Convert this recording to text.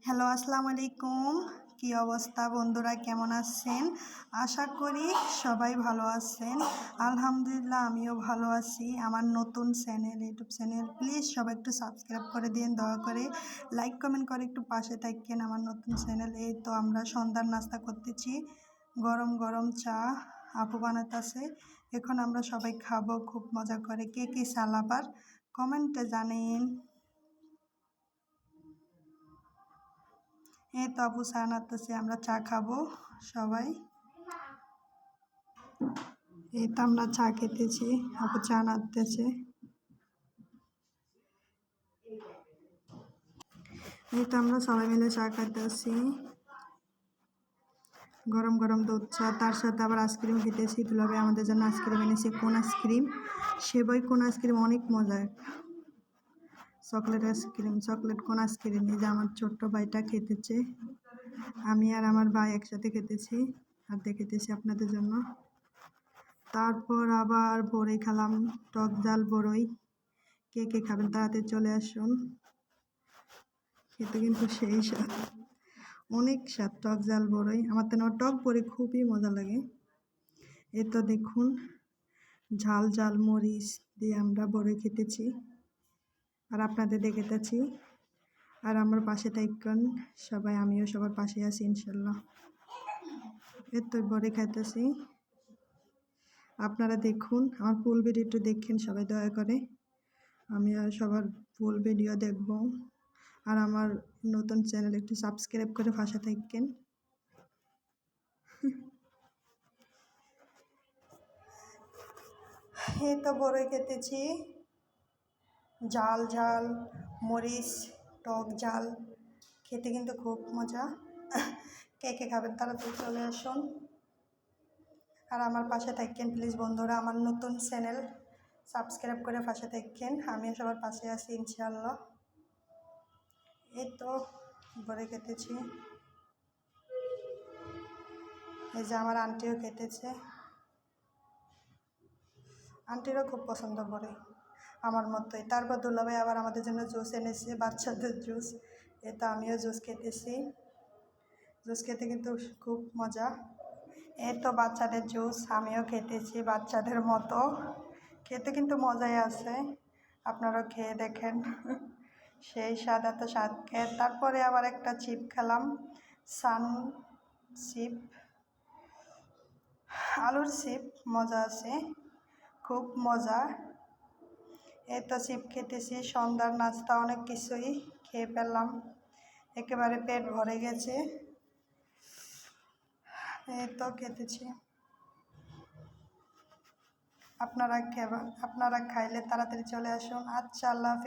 Hello, আসসালামু আলাইকুম। কি অবস্থা বন্ধুরা, কেমন আছেন? আশা করি সবাই ভালো আছেন। আলহামদুলিল্লাহ আমিও ভালো আছি। আমার নতুন চ্যানেল, ইউটিউব চ্যানেল, প্লিজ সবাই একটু সাবস্ক্রাইব করে দিন, দয়া করে লাইক কমেন্ট করে একটু পাশে থাকেন আমার নতুন চ্যানেল। এই তো আমরা সন্ধ্যার নাস্তা করতেছি, গরম গরম চা আপু বানাতেছে। এখন আমরা সবাই খাবো খুব মজা করে। কে কে সালাবার কমেন্টে জানেন। এই তো আপু চা নাড়তেছে, আমরা চা খাবো সবাই। এই তো আমরা চা খেতেছি, আপু চা নাড়তেছে। এই তো আমরা সবাই মিলে চা খাইতেছি, গরম গরম দুধ চা, তার সাথে আবার আইসক্রিম খেতেছি। দুলাভাই আমাদের জন্য আইসক্রিম এনেছে, কোন আইসক্রিম, সেবাই কোন আইসক্রিম, অনেক মজার চকলেট আইসক্রিম, চকলেট কোন আইসক্রিম। এই যে আমার ছোট্ট ভাইটা খেতেছে, আমি আর আমার ভাই একসাথে খেতেছি আর দেখেতেছি আপনাদের জন্য। তারপর আবার বড়ই খেলাম, টক ঝাল বড়ই। কে কে খাবেন তাড়াতাড়ি চলে আসুন, খেতে কিন্তু সেই স্বাদ, অনেক স্বাদ টক ঝাল বড়ই। আমার তো টক বড়ি খুবই মজা লাগে। এ তো দেখুন ঝাল ঝাল মরিচ দিয়ে আমরা বড়ই খেতেছি আর আপনাদের দেখেতেছি। আর আমার পাশে থাকেন সবাই, আমিও সবার পাশে আছি ইনশাল্লাহ। এ তো বড়ি খাইতেছি, আপনারা দেখুন আমার ফুল ভিডিও একটু দেখেন সবাই দয়া করে। আমি আর সবার ফুল ভিডিও দেখব। আর আমার নতুন চ্যানেল একটু সাবস্ক্রাইব করে পাশে থাকেন। এই তো বড়ই খেতেছি, ঝাল ঝাল মরিচ, টক ঝাল, খেতে কিন্তু খুব মজা। কে কে খাবেন তাড়াতাড়ি চলে আসুন আর আমার পাশে থাকেন প্লিজ বন্ধুরা। আমার নতুন চ্যানেল সাবস্ক্রাইব করে পাশে থাকেন, আমিও সবার পাশে আছি ইনশাআল্লাহ। এই তো বড়ি খেতেছি, এই যে আমার আন্টিও খেতেছে, আন্টিরও খুব পছন্দ করে আমার মতোই। তারপর দুলাভাই আবার আমাদের জন্য জুস এনেছে, বাচ্চাদের জুস। এ তো আমিও জুস খেতেছি, জুস খেতে কিন্তু খুব মজা। এই তো বাচ্চাদের জুস, আমিও খেতেছি বাচ্চাদের মতো, খেতে কিন্তু মজাই আছে, আপনারাও খেয়ে দেখেন। সেই স্বাদ, এত স্বাদ খেয়ে। তারপরে আবার একটা চিপ খেলাম, সান চিপ, আলুর চিপ, মজা আছে, খুব মজা। এই তো চিপ খেতেছি, সন্ধ্যার নাস্তা অনেক কিছুই খেয়ে ফেললাম, একেবারে পেট ভরে গেছে। এই তো খেতেছি, আপনারা খাইলে তাড়াতাড়ি চলে আসুন। আচ্ছা, আল্লাহ হাফেজ।